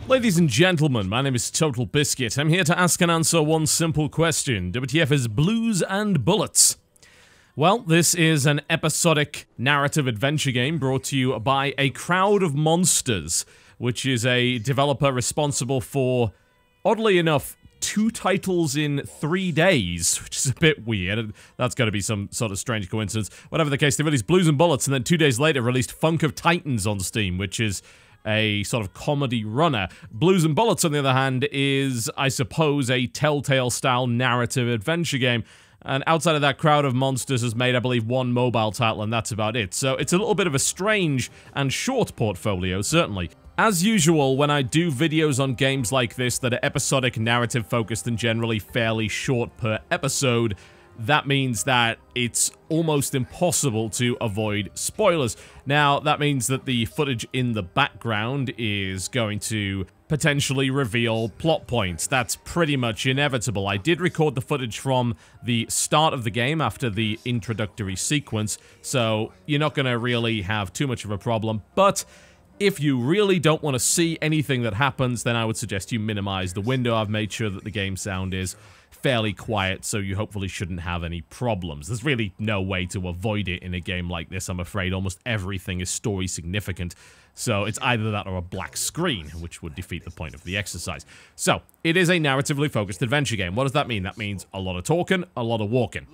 Ladies and gentlemen, my name is TotalBiscuit. I'm here to ask and answer one simple question. WTF is Blues and Bullets? Well, this is an episodic narrative adventure game brought to you by A Crowd of Monsters, which is a developer responsible for, oddly enough, 2 titles in 3 days, which is a bit weird. That's got to be some sort of strange coincidence. Whatever the case, they released Blues and Bullets, and then 2 days later released Funk of Titans on Steam, which is a sort of comedy runner. Blues and Bullets, on the other hand, is, I suppose, a Telltale-style narrative adventure game. And outside of that, Crowd of Monsters has made, I believe, 1 mobile title, and that's about it. So it's a little bit of a strange and short portfolio, certainly. As usual, when I do videos on games like this that are episodic, narrative-focused, and generally fairly short per episode, that means that it's almost impossible to avoid spoilers. Now, that means that the footage in the background is going to potentially reveal plot points. That's pretty much inevitable. I did record the footage from the start of the game after the introductory sequence, so you're not going to really have too much of a problem, but if you really don't want to see anything that happens, then I would suggest you minimize the window. I've made sure that the game sound is fairly quiet, so you hopefully shouldn't have any problems. There's really no way to avoid it in a game like this, I'm afraid. Almost everything is story significant, so it's either that or a black screen, which would defeat the point of the exercise. So, it is a narratively focused adventure game. What does that mean? That means a lot of talking, a lot of walking.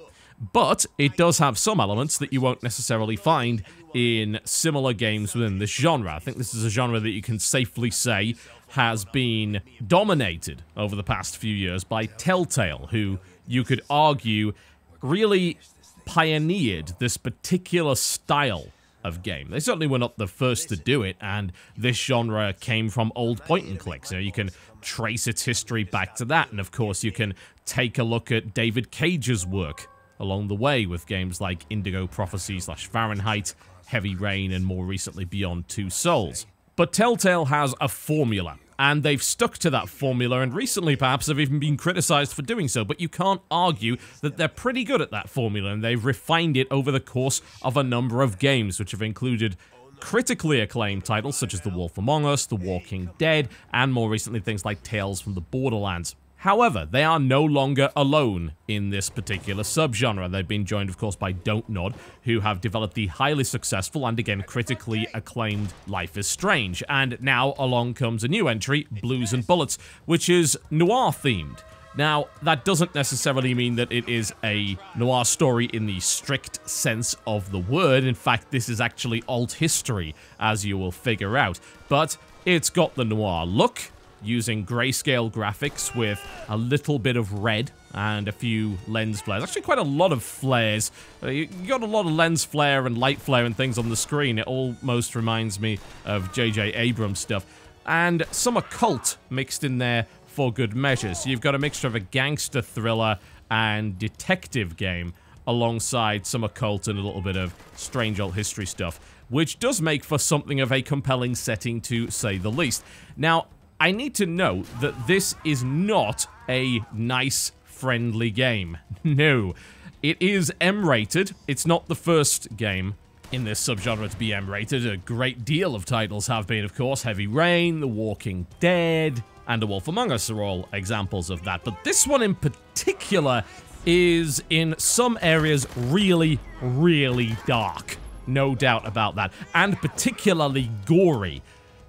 But it does have some elements that you won't necessarily find in similar games within this genre. I think this is a genre that you can safely say has been dominated over the past few years by Telltale, who you could argue really pioneered this particular style of game. They certainly were not the first to do it, and this genre came from old point-and-clicks. You know, you can trace its history back to that, and of course you can take a look at David Cage's work along the way with games like Indigo Prophecy / Fahrenheit, Heavy Rain, and more recently Beyond Two Souls. But Telltale has a formula, and they've stuck to that formula, and recently perhaps have even been criticized for doing so, but you can't argue that they're pretty good at that formula, and they've refined it over the course of a number of games, which have included critically acclaimed titles such as The Wolf Among Us, The Walking Dead, and more recently things like Tales from the Borderlands. However, they are no longer alone in this particular subgenre. They've been joined, of course, by Don't Nod, who have developed the highly successful and, again, critically acclaimed Life is Strange. And now along comes a new entry, Blues and Bullets, which is noir-themed. Now, that doesn't necessarily mean that it is a noir story in the strict sense of the word. In fact, this is actually alt history, as you will figure out. But it's got the noir look, using grayscale graphics with a little bit of red and a few lens flares. Actually, quite a lot of flares. You got a lot of lens flare and light flare and things on the screen. It almost reminds me of J.J. Abrams stuff. And some occult mixed in there for good measure. So you've got a mixture of a gangster thriller and detective game alongside some occult and a little bit of strange old history stuff, which does make for something of a compelling setting, to say the least. Now, I need to note that this is not a nice, friendly game. No. It is M-rated. It's not the first game in this subgenre to be M-rated. A great deal of titles have been, of course. Heavy Rain, The Walking Dead, and The Wolf Among Us are all examples of that. But this one in particular is, in some areas, really, really dark. No doubt about that. And particularly gory.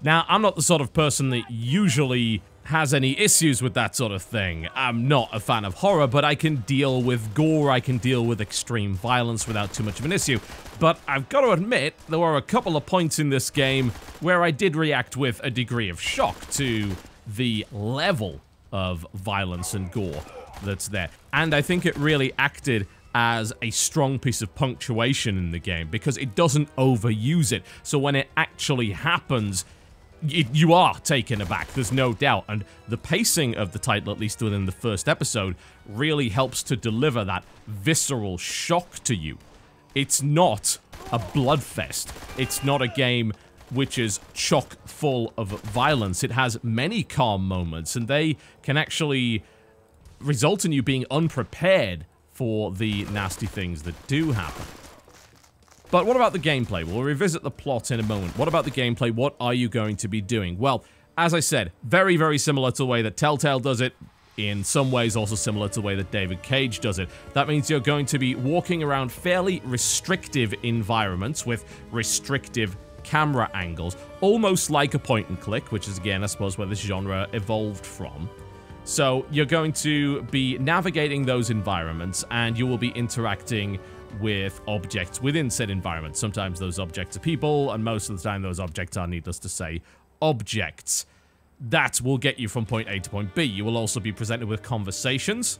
Now, I'm not the sort of person that usually has any issues with that sort of thing. I'm not a fan of horror, but I can deal with gore, I can deal with extreme violence without too much of an issue. But I've got to admit, there were a couple of points in this game where I did react with a degree of shock to the level of violence and gore that's there. And I think it really acted as a strong piece of punctuation in the game, because it doesn't overuse it. So when it actually happens, you are taken aback, there's no doubt, and the pacing of the title, at least within the first episode, really helps to deliver that visceral shock to you. It's not a bloodfest. It's not a game which is chock full of violence. It has many calm moments, and they can actually result in you being unprepared for the nasty things that do happen. But what about the gameplay? We'll revisit the plot in a moment. What about the gameplay? What are you going to be doing? Well, As I said, very, very similar to the way that Telltale does it. In some ways, also similar to the way that David Cage does it. That means you're going to be walking around fairly restrictive environments with restrictive camera angles, almost like a point and click, which is, again, I suppose, where this genre evolved from. So you're going to be navigating those environments, and you will be interacting with objects within said environment. Sometimes those objects are people, and most of the time those objects are, needless to say, objects. That will get you from point A to point B. You will also be presented with conversations.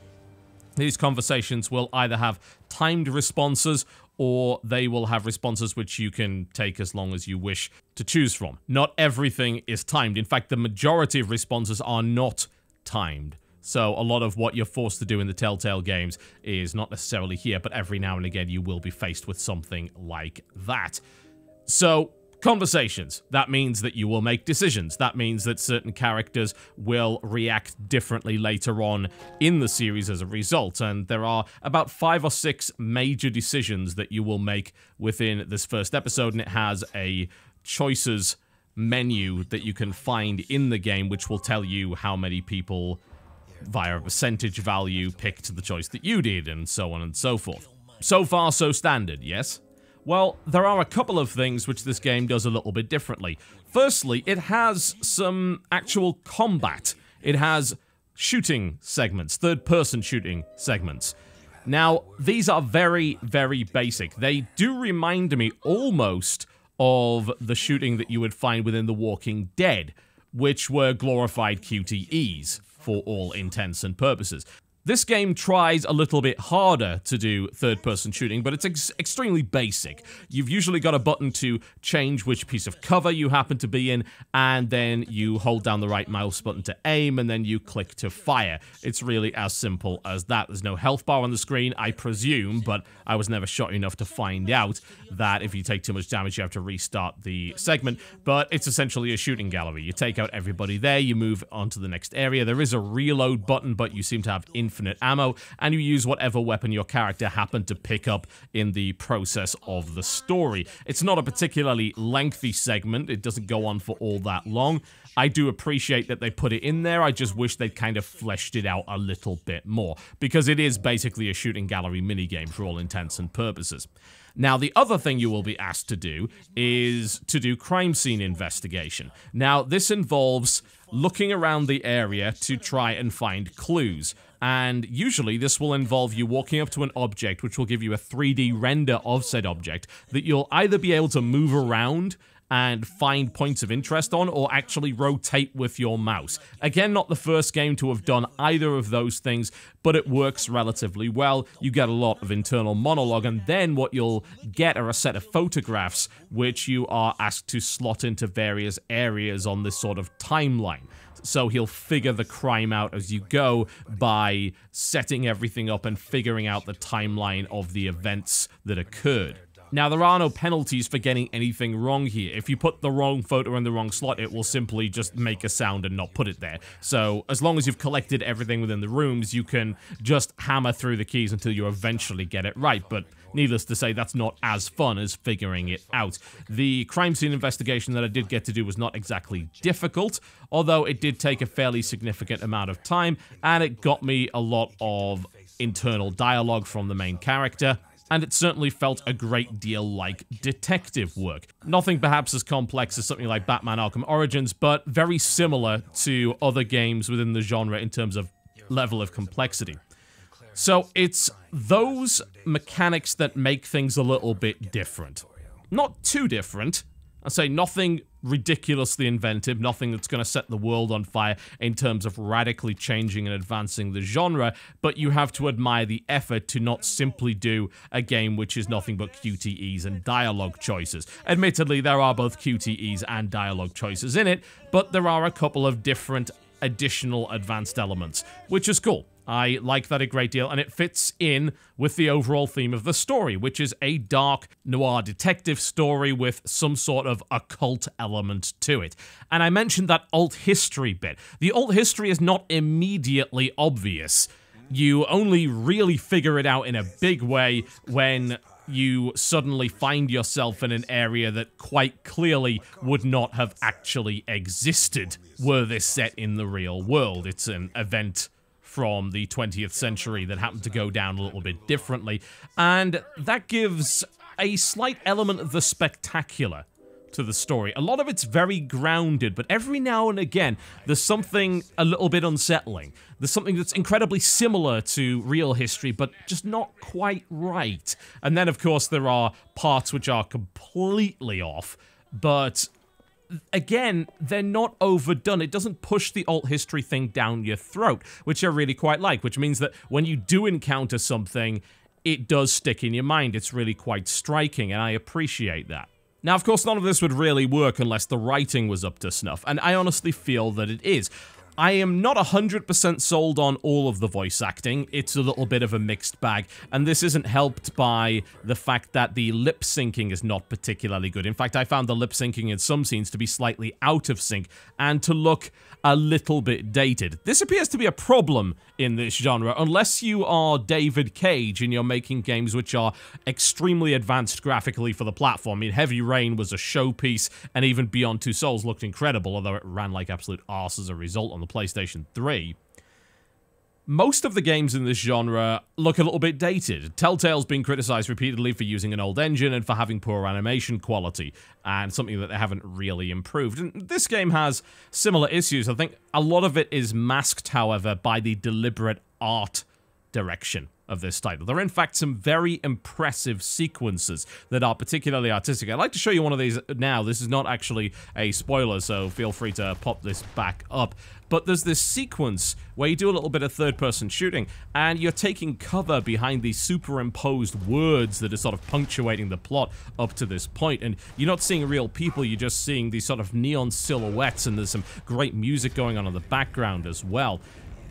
These conversations will either have timed responses, or they will have responses which you can take as long as you wish to choose from. Not everything is timed. In fact, the majority of responses are not timed. So a lot of what you're forced to do in the Telltale games is not necessarily here, but every now and again you will be faced with something like that. So, conversations. That means that you will make decisions. That means that certain characters will react differently later on in the series as a result. And there are about 5 or 6 major decisions that you will make within this first episode, and it has a choices menu that you can find in the game, which will tell you how many people, via a percentage value, picked the choice that you did, and so on and so forth. So far, so standard, yes? Well, there are a couple of things which this game does a little bit differently. Firstly, it has some actual combat. It has shooting segments, third-person shooting segments. Now, these are very, very basic. They do remind me almost of the shooting that you would find within The Walking Dead, which were glorified QTEs for all intents and purposes. This game tries a little bit harder to do third-person shooting, but it's extremely basic. You've usually got a button to change which piece of cover you happen to be in, and then you hold down the right mouse button to aim, and then you click to fire. It's really as simple as that. There's no health bar on the screen, I presume, but I was never shot enough to find out that if you take too much damage, you have to restart the segment, but it's essentially a shooting gallery. You take out everybody there, you move on to the next area. There is a reload button, but you seem to have infinite ammo, and you use whatever weapon your character happened to pick up in the process of the story. It's not a particularly lengthy segment. It doesn't go on for all that long. I do appreciate that they put it in there. I just wish they'd kind of fleshed it out a little bit more, because it is basically a shooting gallery minigame for all intents and purposes. Now, the other thing you will be asked to do is to do crime scene investigation. Now, this involves looking around the area to try and find clues. And usually this will involve you walking up to an object, which will give you a 3D render of said object that you'll either be able to move around and find points of interest on, or actually rotate with your mouse. Again, not the first game to have done either of those things, but it works relatively well. You get a lot of internal monologue, and then what you'll get are a set of photographs which you are asked to slot into various areas on this sort of timeline. So he'll figure the crime out as you go by setting everything up and figuring out the timeline of the events that occurred. Now, there are no penalties for getting anything wrong here. If you put the wrong photo in the wrong slot, it will simply just make a sound and not put it there. So, as long as you've collected everything within the rooms, you can just hammer through the keys until you eventually get it right. But needless to say, that's not as fun as figuring it out. The crime scene investigation that I did get to do was not exactly difficult, although it did take a fairly significant amount of time, and it got me a lot of internal dialogue from the main character. And it certainly felt a great deal like detective work. Nothing perhaps as complex as something like Batman Arkham Origins, but very similar to other games within the genre in terms of level of complexity. So it's those mechanics that make things a little bit different. Not too different. I say nothing ridiculously inventive, nothing that's going to set the world on fire in terms of radically changing and advancing the genre, but you have to admire the effort to not simply do a game which is nothing but QTEs and dialogue choices. Admittedly, there are both QTEs and dialogue choices in it, but there are a couple of different additional advanced elements, which is cool. I like that a great deal, and it fits in with the overall theme of the story, which is a dark noir detective story with some sort of occult element to it. And I mentioned that alt history bit. The alt history is not immediately obvious. You only really figure it out in a big way when you suddenly find yourself in an area that quite clearly would not have actually existed were this set in the real world. It's an event from the 20th century that happened to go down a little bit differently, and that gives a slight element of the spectacular to the story. A lot of it's very grounded, but every now and again, there's something a little bit unsettling. There's something that's incredibly similar to real history, but just not quite right. And then, of course, there are parts which are completely off, but again, they're not overdone. It doesn't push the alt history thing down your throat, which I really quite like, which means that when you do encounter something, it does stick in your mind. It's really quite striking, and I appreciate that. Now, of course, none of this would really work unless the writing was up to snuff, and I honestly feel that it is. I am not 100% sold on all of the voice acting. It's a little bit of a mixed bag, and this isn't helped by the fact that the lip syncing is not particularly good. In fact, I found the lip syncing in some scenes to be slightly out of sync and to look a little bit dated. This appears to be a problem in this genre, unless you are David Cage and you're making games which are extremely advanced graphically for the platform. I mean, Heavy Rain was a showpiece, and even Beyond Two Souls looked incredible, although it ran like absolute arse as a result on the PlayStation 3. Most of the games in this genre look a little bit dated. Telltale's been criticized repeatedly for using an old engine and for having poor animation quality, and something that they haven't really improved. And this game has similar issues. I think a lot of it is masked, however, by the deliberate art direction of this title. There are, in fact, some very impressive sequences that are particularly artistic. I'd like to show you one of these now. This is not actually a spoiler, so feel free to pop this back up. But there's this sequence where you do a little bit of third-person shooting, and you're taking cover behind these superimposed words that are sort of punctuating the plot up to this point. And you're not seeing real people, you're just seeing these sort of neon silhouettes, and there's some great music going on in the background as well.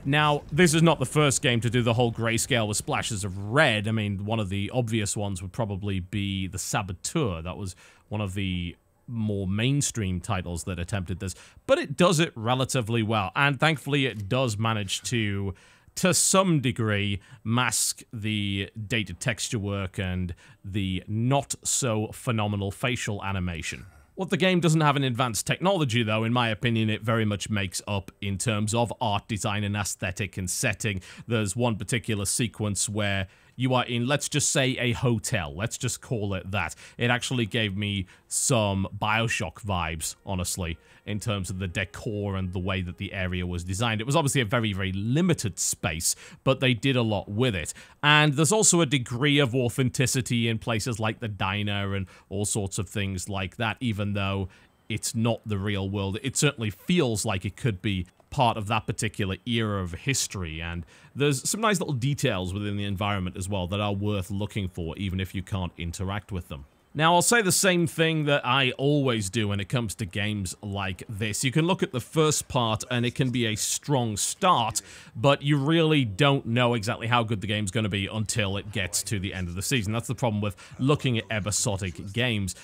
Now, this is not the first game to do the whole grayscale with splashes of red. I mean, one of the obvious ones would probably be The Saboteur. That was one of the more mainstream titles that attempted this, but it does it relatively well, and thankfully it does manage to some degree, mask the dated texture work and the not-so-phenomenal facial animation. What the game doesn't have in advanced technology, though, in my opinion, it very much makes up in terms of art design and aesthetic and setting. There's one particular sequence where you are in, let's just say, a hotel. Let's just call it that. It actually gave me some BioShock vibes, honestly, in terms of the decor and the way that the area was designed. It was obviously a very, very limited space, but they did a lot with it. And there's also a degree of authenticity in places like the diner and all sorts of things like that, even though it's not the real world. It certainly feels like it could be part of that particular era of history, and there's some nice little details within the environment as well that are worth looking for, even if you can't interact with them. Now, I'll say the same thing that I always do when it comes to games like this. You can look at the first part and it can be a strong start, but you really don't know exactly how good the game's going to be until it gets to the end of the season. That's the problem with looking at episodic games.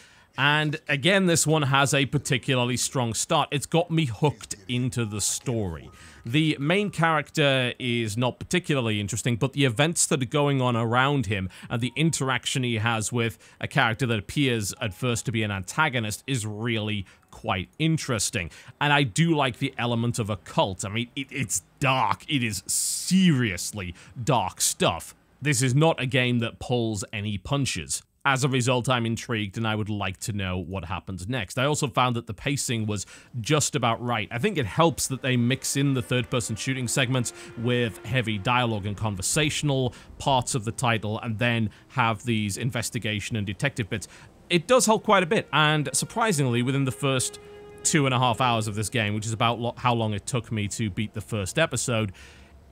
And again, this one has a particularly strong start. It's got me hooked into the story. The main character is not particularly interesting, but the events that are going on around him and the interaction he has with a character that appears at first to be an antagonist is really quite interesting. And I do like the element of a cult. I mean, it's dark. It is seriously dark stuff. This is not a game that pulls any punches. As a result, I'm intrigued and I would like to know what happens next. I also found that the pacing was just about right. I think it helps that they mix in the third-person shooting segments with heavy dialogue and conversational parts of the title, and then have these investigation and detective bits. It does help quite a bit, and surprisingly, within the first 2.5 hours of this game, which is about how long it took me to beat the first episode,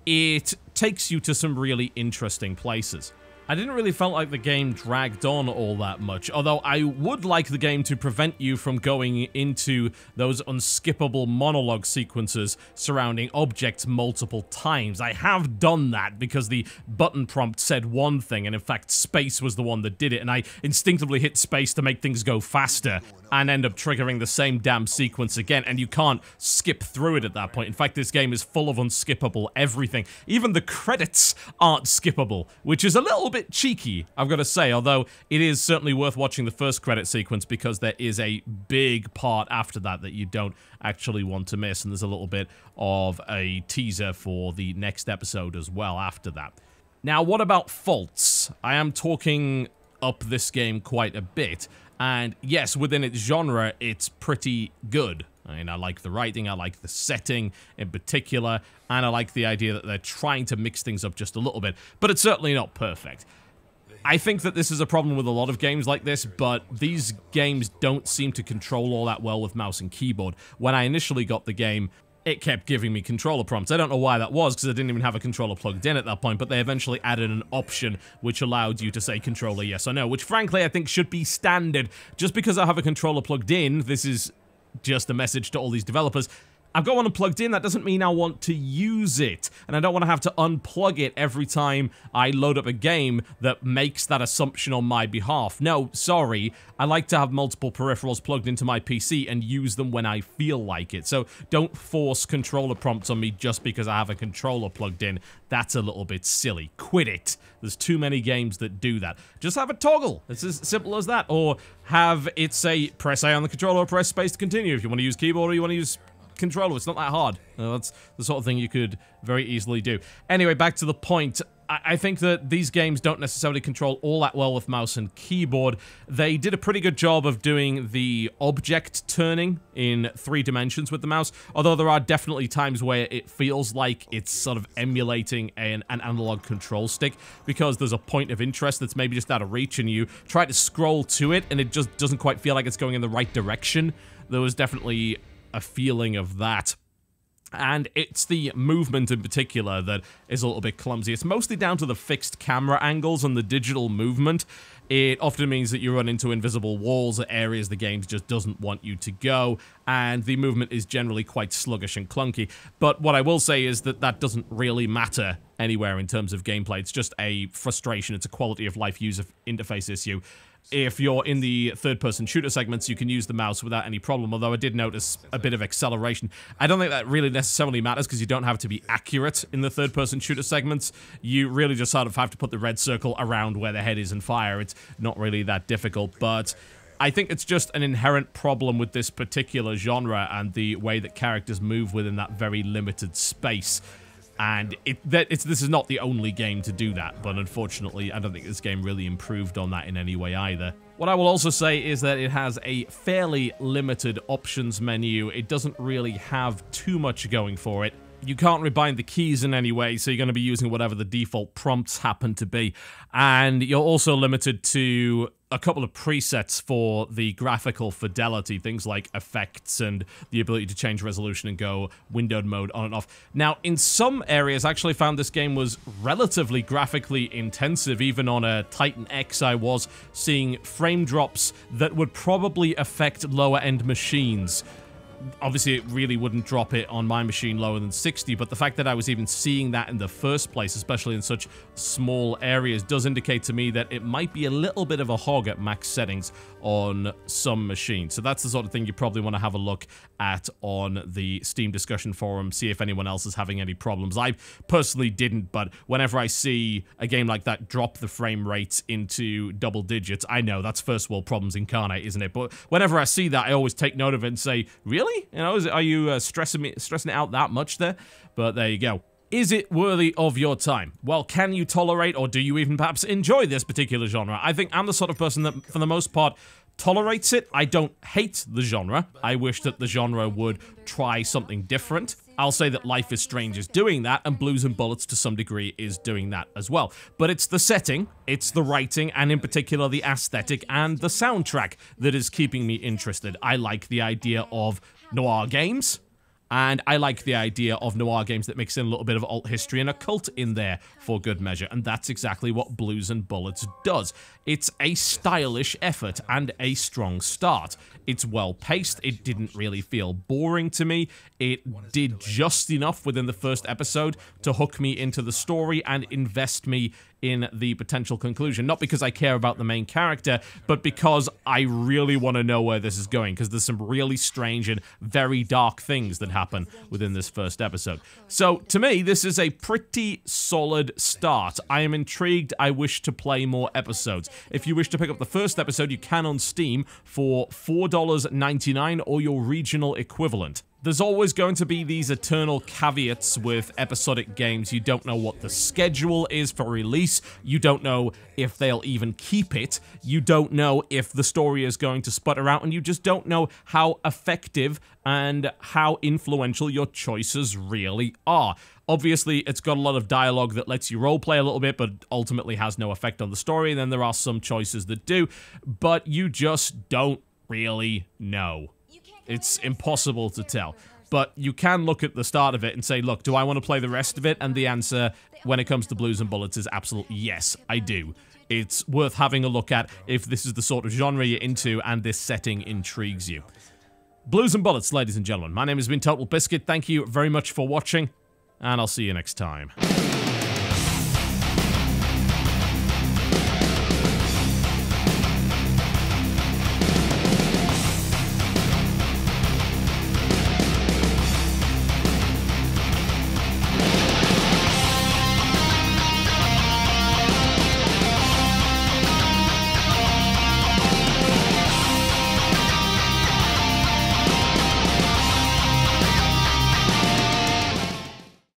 it takes you to some really interesting places. I didn't really feel like the game dragged on all that much, although I would like the game to prevent you from going into those unskippable monologue sequences surrounding objects multiple times. I have done that because the button prompt said one thing, and in fact space was the one that did it, and I instinctively hit space to make things go faster and end up triggering the same damn sequence again, and you can't skip through it at that point. In fact, this game is full of unskippable everything. Even the credits aren't skippable, which is a little bit bit cheeky, I've got to say, although it is certainly worth watching the first credit sequence because there is a big part after that that you don't actually want to miss, and there's a little bit of a teaser for the next episode as well after that. Now, what about faults? I am talking up this game quite a bit, and yes, within its genre, it's pretty good. I mean, I like the writing, I like the setting in particular, and I like the idea that they're trying to mix things up just a little bit, but it's certainly not perfect. I think that this is a problem with a lot of games like this, but these games don't seem to control all that well with mouse and keyboard. When I initially got the game, it kept giving me controller prompts. I don't know why that was, because I didn't even have a controller plugged in at that point, but they eventually added an option which allowed you to say controller yes or no, which frankly I think should be standard. Just because I have a controller plugged in, this is just a message to all these developers. I've got one plugged in, that doesn't mean I want to use it, and I don't want to have to unplug it every time I load up a game that makes that assumption on my behalf. No, sorry, I like to have multiple peripherals plugged into my PC and use them when I feel like it, so don't force controller prompts on me just because I have a controller plugged in. That's a little bit silly. Quit it. There's too many games that do that. Just have a toggle. It's as simple as that, or have it say, press A on the controller or press space to continue if you want to use keyboard or you want to use controller. It's not that hard. That's the sort of thing you could very easily do. Anyway, back to the point. I think that these games don't necessarily control all that well with mouse and keyboard. They did a pretty good job of doing the object turning in 3 dimensions with the mouse, although there are definitely times where it feels like it's sort of emulating an analog control stick, because there's a point of interest that's maybe just out of reach and you try to scroll to it and it just doesn't quite feel like it's going in the right direction. There was definitely a feeling of that. And it's the movement in particular that is a little bit clumsy. It's mostly down to the fixed camera angles and the digital movement. It often means that you run into invisible walls at areas the game just doesn't want you to go, and the movement is generally quite sluggish and clunky. But what I will say is that that doesn't really matter anywhere in terms of gameplay. It's just a frustration. It's a quality of life user interface issue. If you're in the third-person shooter segments, you can use the mouse without any problem, although I did notice a bit of acceleration. I don't think that really necessarily matters, because you don't have to be accurate in the third-person shooter segments. You really just sort of have to put the red circle around where the head is and fire. It's not really that difficult, but I think it's just an inherent problem with this particular genre and the way that characters move within that very limited space. And this is not the only game to do that, but unfortunately, I don't think this game really improved on that in any way either. What I will also say is that it has a fairly limited options menu. It doesn't really have too much going for it. You can't rebind the keys in any way, so you're going to be using whatever the default prompts happen to be. And you're also limited to a couple of presets for the graphical fidelity, things like effects and the ability to change resolution and go windowed mode on and off. Now, in some areas, I actually found this game was relatively graphically intensive. Even on a Titan X, I was seeing frame drops that would probably affect lower-end machines. Obviously, it really wouldn't drop it on my machine lower than 60, but the fact that I was even seeing that in the first place, especially in such small areas, does indicate to me that it might be a little bit of a hog at max settings on some machines. So that's the sort of thing you probably want to have a look at on the Steam discussion forum, see if anyone else is having any problems. I personally didn't, but whenever I see a game like that drop the frame rates into double digits, I know that's first world problems incarnate, isn't it? But whenever I see that, I always take note of it and say, really? You know, are you stressing it out that much there? But there you go. Is it worthy of your time? Well, can you tolerate, or do you even perhaps enjoy this particular genre? I think I'm the sort of person that, for the most part, tolerates it. I don't hate the genre. I wish that the genre would try something different. I'll say that Life is Strange is doing that, and Blues and Bullets to some degree is doing that as well. But it's the setting, it's the writing, and in particular the aesthetic and the soundtrack that is keeping me interested. I like the idea of noir games, and I like the idea of noir games that mix in a little bit of alt history and occult in there for good measure, and that's exactly what Blues and Bullets does. It's a stylish effort and a strong start. It's well-paced, it didn't really feel boring to me, it did just enough within the first episode to hook me into the story and invest me in the potential conclusion. Not because I care about the main character, but because I really want to know where this is going, because there's some really strange and very dark things that happen within this first episode. So, to me, this is a pretty solid start. I am intrigued. I wish to play more episodes. If you wish to pick up the first episode, you can on Steam for $4.99 or your regional equivalent. There's always going to be these eternal caveats with episodic games. You don't know what the schedule is for release. You don't know if they'll even keep it. You don't know if the story is going to sputter out, and you just don't know how effective and how influential your choices really are. Obviously, it's got a lot of dialogue that lets you roleplay a little bit, but ultimately has no effect on the story, and then there are some choices that do, but you just don't really know. It's impossible to tell. But you can look at the start of it and say, look, do I want to play the rest of it? And the answer, when it comes to Blues and Bullets, is absolutely yes, I do. It's worth having a look at if this is the sort of genre you're into and this setting intrigues you. Blues and Bullets, ladies and gentlemen. My name has been TotalBiscuit. Thank you very much for watching, and I'll see you next time.